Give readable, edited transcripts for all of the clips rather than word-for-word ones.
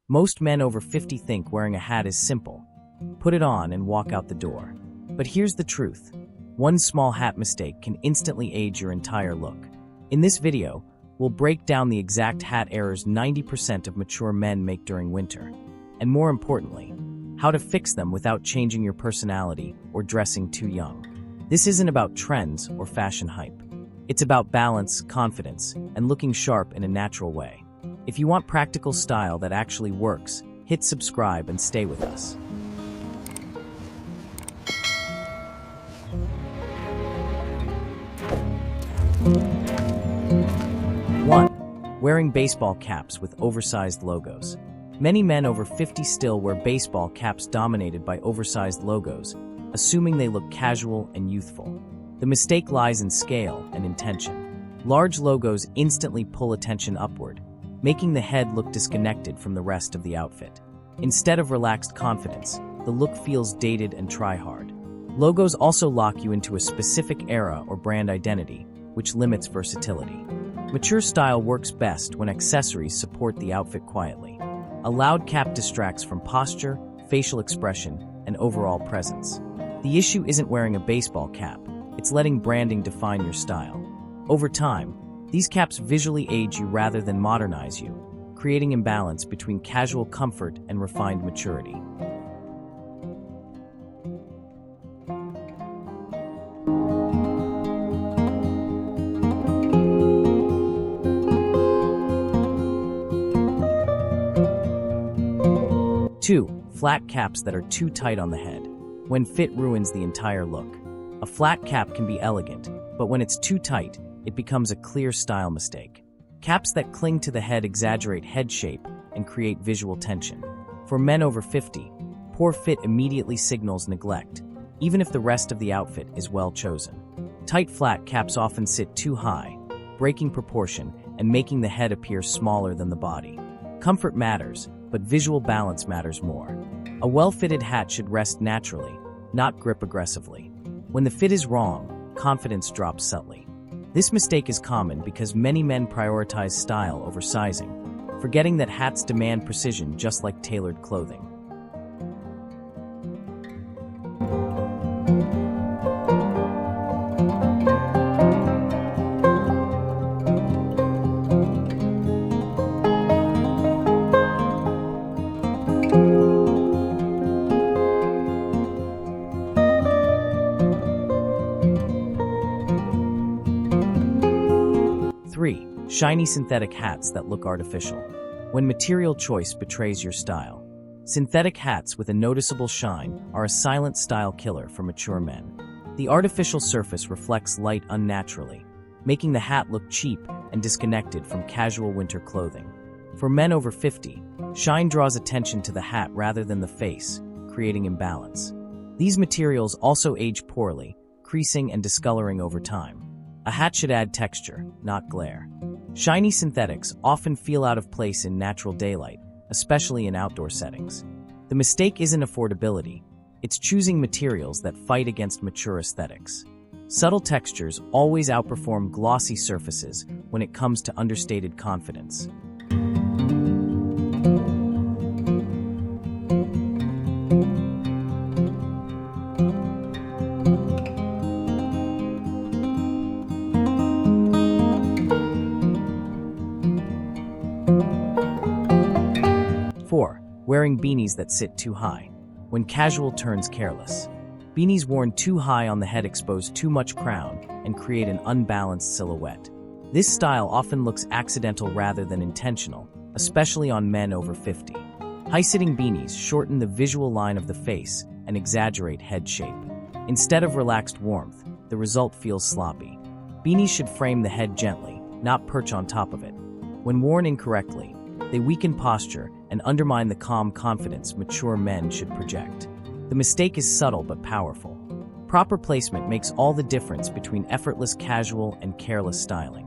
Most men over 50 think wearing a hat is simple. Put it on and walk out the door. But here's the truth. One small hat mistake can instantly age your entire look. In this video, we'll break down the exact hat errors 90% of mature men make during winter. And more importantly, how to fix them without changing your personality or dressing too young. This isn't about trends or fashion hype. It's about balance, confidence, and looking sharp in a natural way. If you want practical style that actually works, hit subscribe and stay with us. 1. Wearing baseball caps with oversized logos. Many men over 50 still wear baseball caps dominated by oversized logos, assuming they look casual and youthful. The mistake lies in scale and intention. Large logos instantly pull attention upward, making the head look disconnected from the rest of the outfit. Instead of relaxed confidence, the look feels dated and try-hard. Logos also lock you into a specific era or brand identity, which limits versatility. Mature style works best when accessories support the outfit quietly. A loud cap distracts from posture, facial expression, and overall presence. The issue isn't wearing a baseball cap, it's letting branding define your style. Over time, these caps visually age you rather than modernize you, creating imbalance between casual comfort and refined maturity. Two, flat caps that are too tight on the head. When fit ruins the entire look. A flat cap can be elegant, but when it's too tight, it becomes a clear style mistake. Caps that cling to the head exaggerate head shape and create visual tension. For men over 50, poor fit immediately signals neglect, even if the rest of the outfit is well chosen. Tight flat caps often sit too high, breaking proportion and making the head appear smaller than the body. Comfort matters, but visual balance matters more. A well-fitted hat should rest naturally, not grip aggressively. When the fit is wrong, confidence drops subtly. This mistake is common because many men prioritize style over sizing, forgetting that hats demand precision just like tailored clothing. Shiny synthetic hats that look artificial. When material choice betrays your style. Synthetic hats with a noticeable shine are a silent style killer for mature men. The artificial surface reflects light unnaturally, making the hat look cheap and disconnected from casual winter clothing. For men over 50, shine draws attention to the hat rather than the face, creating imbalance. These materials also age poorly, creasing and discoloring over time. A hat should add texture, not glare. Shiny synthetics often feel out of place in natural daylight, especially in outdoor settings. The mistake isn't affordability, it's choosing materials that fight against mature aesthetics. Subtle textures always outperform glossy surfaces when it comes to understated confidence. Wearing beanies that sit too high. When casual turns careless. Beanies worn too high on the head expose too much crown and create an unbalanced silhouette. This style often looks accidental rather than intentional, especially on men over 50. High-sitting beanies shorten the visual line of the face and exaggerate head shape. Instead of relaxed warmth, the result feels sloppy. Beanies should frame the head gently, not perch on top of it. When worn incorrectly, they weaken posture and undermine the calm confidence mature men should project. The mistake is subtle but powerful. Proper placement makes all the difference between effortless casual and careless styling.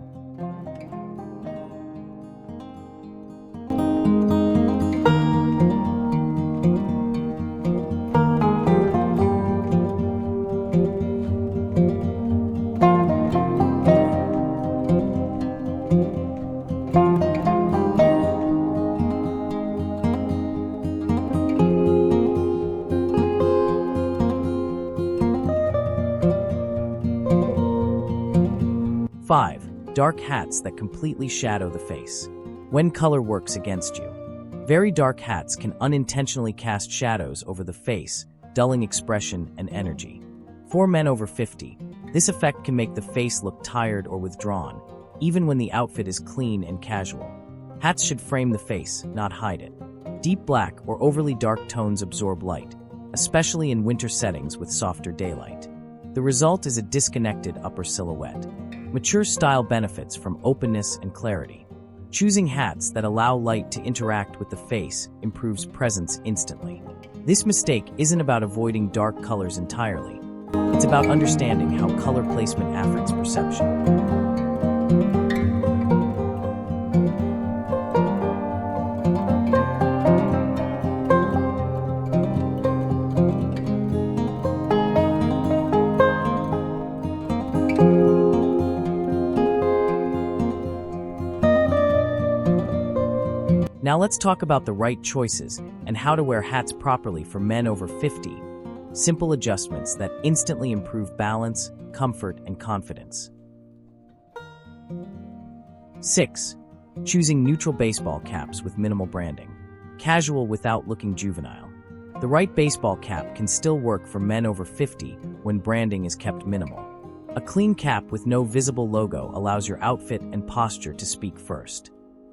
5. Dark hats that completely shadow the face. When color works against you. Very dark hats can unintentionally cast shadows over the face, dulling expression and energy. For men over 50, this effect can make the face look tired or withdrawn, even when the outfit is clean and casual. Hats should frame the face, not hide it. Deep black or overly dark tones absorb light, especially in winter settings with softer daylight. The result is a disconnected upper silhouette. Mature style benefits from openness and clarity. Choosing hats that allow light to interact with the face improves presence instantly. This mistake isn't about avoiding dark colors entirely. It's about understanding how color placement affects perception. Now let's talk about the right choices and how to wear hats properly for men over 50. Simple adjustments that instantly improve balance, comfort, and confidence. 6. Choosing neutral baseball caps with minimal branding. Casual without looking juvenile. The right baseball cap can still work for men over 50 when branding is kept minimal. A clean cap with no visible logo allows your outfit and posture to speak first.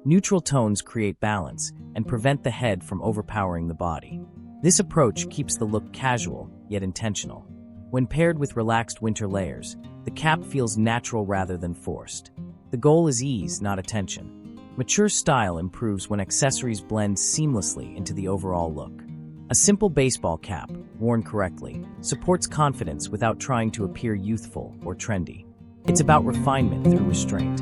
Neutral tones create balance and prevent the head from overpowering the body. This approach keeps the look casual, yet intentional. When paired with relaxed winter layers, the cap feels natural rather than forced. The goal is ease, not attention. Mature style improves when accessories blend seamlessly into the overall look. A simple baseball cap, worn correctly, supports confidence without trying to appear youthful or trendy. It's about refinement through restraint.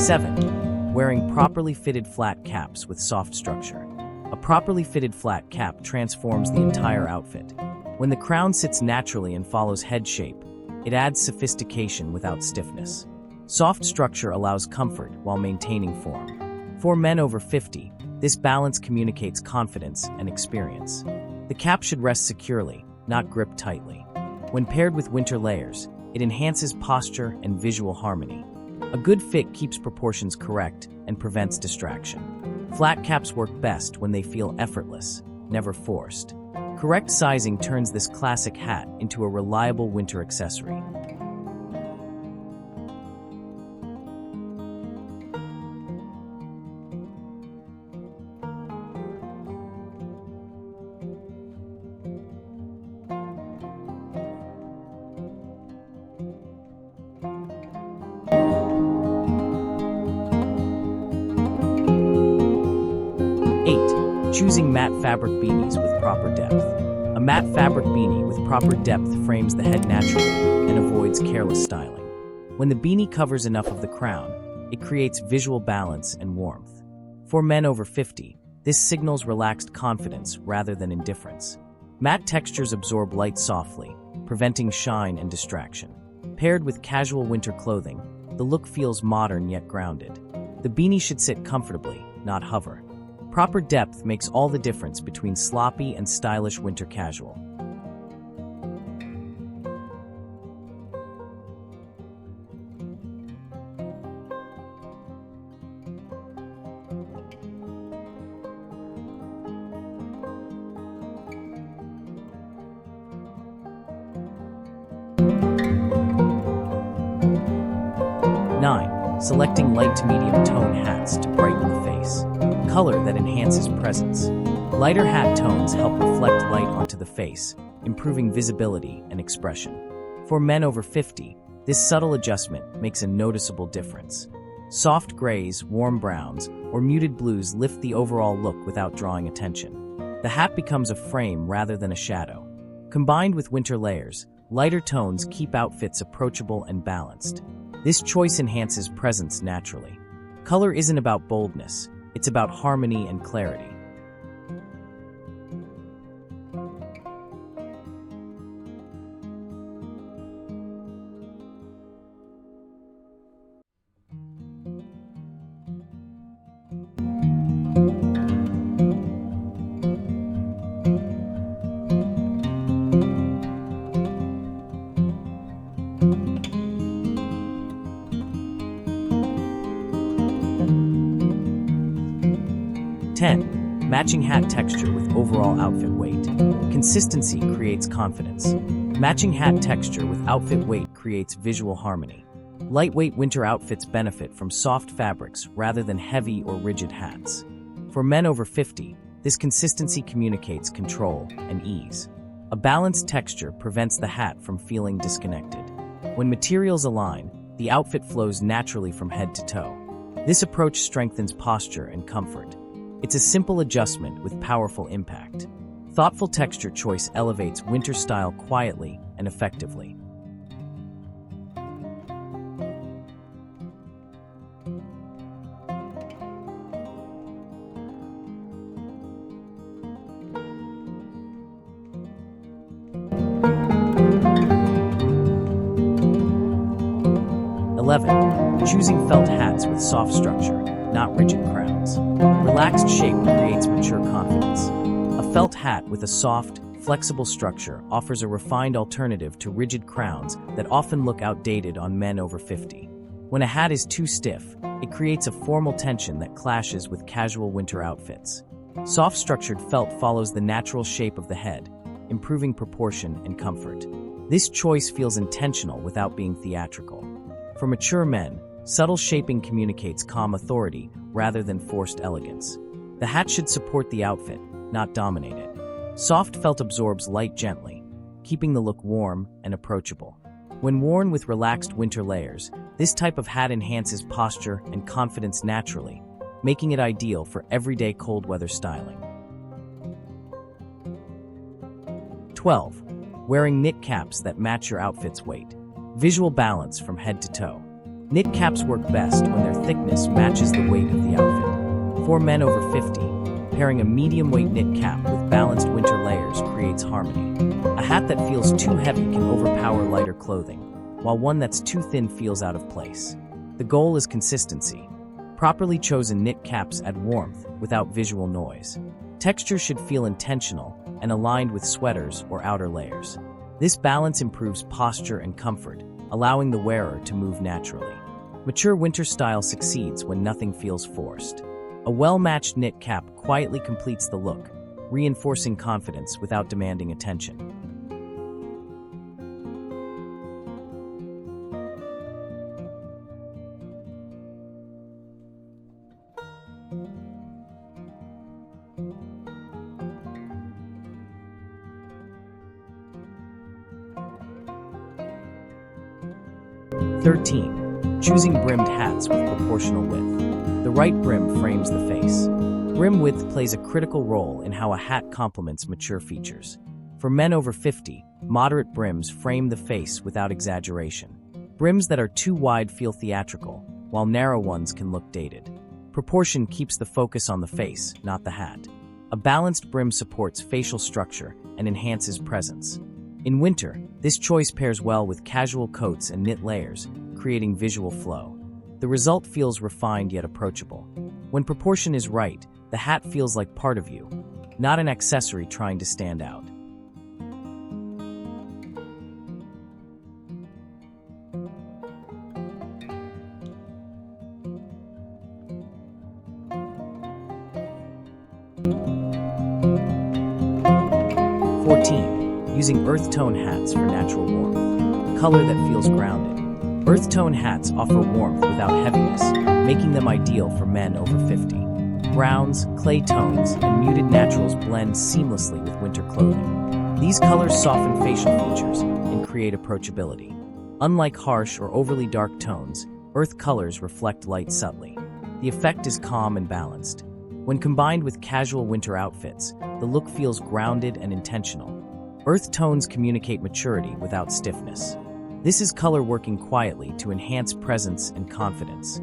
7. Wearing properly fitted flat caps with soft structure. A properly fitted flat cap transforms the entire outfit. When the crown sits naturally and follows head shape, it adds sophistication without stiffness. Soft structure allows comfort while maintaining form. For men over 50, this balance communicates confidence and experience. The cap should rest securely, not grip tightly. When paired with winter layers, it enhances posture and visual harmony. A good fit keeps proportions correct and prevents distraction. Flat caps work best when they feel effortless, never forced. Correct sizing turns this classic hat into a reliable winter accessory. Choosing matte fabric beanies with proper depth. A matte fabric beanie with proper depth frames the head naturally and avoids careless styling. When the beanie covers enough of the crown, it creates visual balance and warmth. For men over 50, this signals relaxed confidence rather than indifference. Matte textures absorb light softly, preventing shine and distraction. Paired with casual winter clothing, the look feels modern yet grounded. The beanie should sit comfortably, not hover. Proper depth makes all the difference between sloppy and stylish winter casual. Selecting light to medium tone hats to brighten the face. Color that enhances presence. Lighter hat tones help reflect light onto the face, improving visibility and expression. For men over 50, this subtle adjustment makes a noticeable difference. Soft grays, warm browns, or muted blues lift the overall look without drawing attention. The hat becomes a frame rather than a shadow. Combined with winter layers, lighter tones keep outfits approachable and balanced. This choice enhances presence naturally. Color isn't about boldness, it's about harmony and clarity. 10. Matching hat texture with overall outfit weight. Consistency creates confidence. Matching hat texture with outfit weight creates visual harmony. Lightweight winter outfits benefit from soft fabrics rather than heavy or rigid hats. For men over 50, this consistency communicates control and ease. A balanced texture prevents the hat from feeling disconnected. When materials align, the outfit flows naturally from head to toe. This approach strengthens posture and comfort. It's a simple adjustment with powerful impact. Thoughtful texture choice elevates winter style quietly and effectively. Choosing felt hats with soft structure, not rigid crowns. Relaxed shape creates mature confidence. A felt hat with a soft, flexible structure offers a refined alternative to rigid crowns that often look outdated on men over 50. When a hat is too stiff, it creates a formal tension that clashes with casual winter outfits. Soft-structured felt follows the natural shape of the head, improving proportion and comfort. This choice feels intentional without being theatrical. For mature men, subtle shaping communicates calm authority rather than forced elegance. The hat should support the outfit, not dominate it. Soft felt absorbs light gently, keeping the look warm and approachable. When worn with relaxed winter layers, this type of hat enhances posture and confidence naturally, making it ideal for everyday cold weather styling. 12. Wearing knit caps that match your outfit's weight. Visual balance from head to toe. Knit caps work best when their thickness matches the weight of the outfit. For men over 50, pairing a medium-weight knit cap with balanced winter layers creates harmony. A hat that feels too heavy can overpower lighter clothing, while one that's too thin feels out of place. The goal is consistency. Properly chosen knit caps add warmth without visual noise. Texture should feel intentional and aligned with sweaters or outer layers. This balance improves posture and comfort, allowing the wearer to move naturally. Mature winter style succeeds when nothing feels forced. A well-matched knit cap quietly completes the look, reinforcing confidence without demanding attention. Choosing brimmed hats with proportional width. The right brim frames the face. Brim width plays a critical role in how a hat complements mature features. For men over 50, moderate brims frame the face without exaggeration. Brims that are too wide feel theatrical, while narrow ones can look dated. Proportion keeps the focus on the face, not the hat. A balanced brim supports facial structure and enhances presence. In winter, this choice pairs well with casual coats and knit layers, creating visual flow. The result feels refined yet approachable. When proportion is right, the hat feels like part of you, not an accessory trying to stand out. Using earth tone hats for natural warmth. Color that feels grounded. Earth tone hats offer warmth without heaviness, making them ideal for men over 50. Browns, clay tones, and muted naturals blend seamlessly with winter clothing. These colors soften facial features and create approachability. Unlike harsh or overly dark tones, earth colors reflect light subtly. The effect is calm and balanced. When combined with casual winter outfits, the look feels grounded and intentional. Earth tones communicate maturity without stiffness. This is color working quietly to enhance presence and confidence.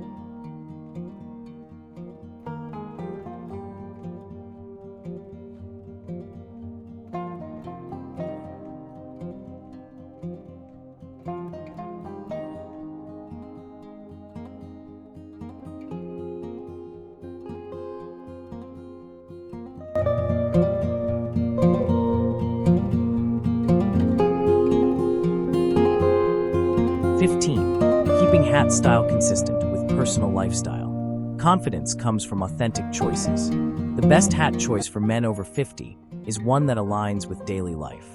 Keeping hat style consistent with personal lifestyle. Confidence comes from authentic choices. The best hat choice for men over 50 is one that aligns with daily life.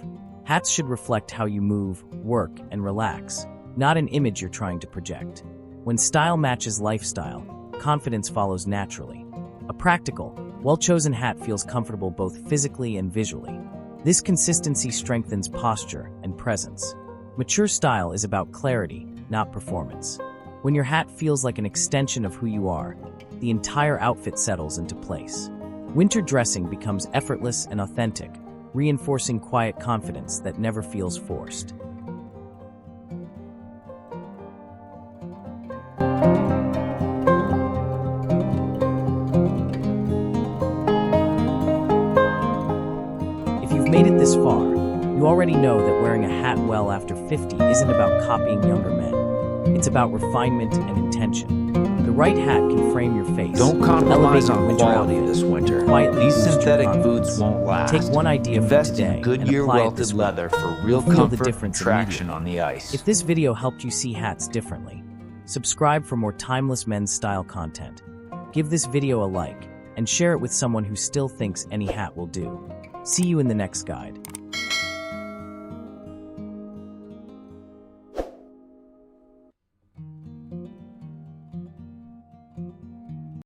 Hats should reflect how you move, work, and relax, not an image you're trying to project. When style matches lifestyle, confidence follows naturally. A practical, well-chosen hat feels comfortable both physically and visually. This consistency strengthens posture and presence. Mature style is about clarity, not performance. When your hat feels like an extension of who you are, the entire outfit settles into place. Winter dressing becomes effortless and authentic, reinforcing quiet confidence that never feels forced. If you've made it this far, you already know that wearing a hat well after 50 isn't about copying younger men. It's about refinement and intention. The right hat can frame your face. Don't compromise on quality this winter. These synthetic boots won't last. Take one idea from Invest today in Goodyear and apply it welted this leather week. for real Feel comfort the difference and traction immediately. on the ice. If this video helped you see hats differently, subscribe for more timeless men's style content. Give this video a like and share it with someone who still thinks any hat will do. See you in the next guide.